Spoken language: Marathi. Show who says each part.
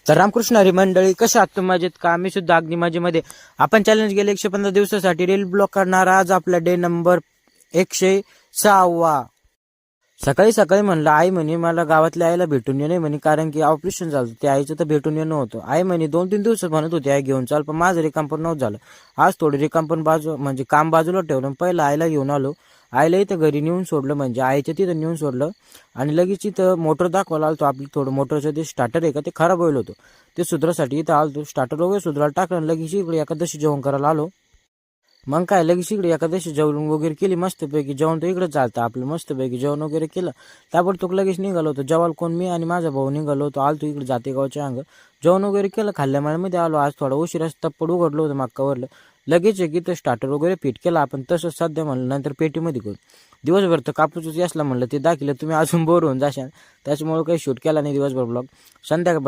Speaker 1: तर रामकृष्ण हरी मंडळी, कशा आहात तुम्ही? मजेत का? मी सुद्धा अगदी मजेमध्ये. आपण चॅलेंज गेले 115 दिवसासाठी रील ब्लॉक करणार. आज आपला डे नंबर 106वा. सकाळी सकाळी म्हणलं, आई म्हणे मला गावातल्या आईला भेटून ये नाही म्हणे, कारण की ऑपरेशन झालं. त्या आईचं तर भेटून येणं होतं. आई म्हणे 2-3 दिवस म्हणत होती आई घेऊन चाल, पण माझं रिकाम नव्हतं झालं. आज थोडं रिकाम बाजू म्हणजे काम बाजूला ठेवलं. पहिलं आईला घेऊन आलो. आईला इथं घरी नेऊन सोडलं, म्हणजे आईच्या तिथं नेऊन सोडलं आणि लगेच इथं मोटर दाखवायला आलतो. आपली थोडं मोटरचं ते स्टार्टर आहे का ते खराब होईल होतं, ते सुधारासाठी इथं आलतो. स्टार्टर वगैरे सुधारायला टाकलं आणि लगेच इकडे एकादशी जेवण करायला आलो. मग काय लगेच इकडे एकादशी जेवण वगैरे केली मस्तपैकी. जेवण तर इकडे चालतं आपलं, मस्तपैकी जेवण वगैरे केलं. ताबडतोब लगेच निघालो होतो. जेवायला कोण, मी आणि माझा भाऊ निघालो होतो. आलतो इकडे जातेगावच्या अंग. जेवण वगैरे केलं, खाल्ल्या माळ्यामध्ये आलो. आज थोडा उशिरा तप्पड उघडलो होतं मागकावरलं. लगेच एक इथं स्टार्टर वगैरे फिट केला आपण. तसंच सध्या म्हणलं नंतर पेटीमध्ये करू. दिवसभर तर कापूसच असला म्हणलं, ते दाखिलं तुम्ही अजून बोर होऊन जाशाल. त्याच्यामुळे काही शूट केला नाही दिवसभर ब्लॉग. संध्याकाळ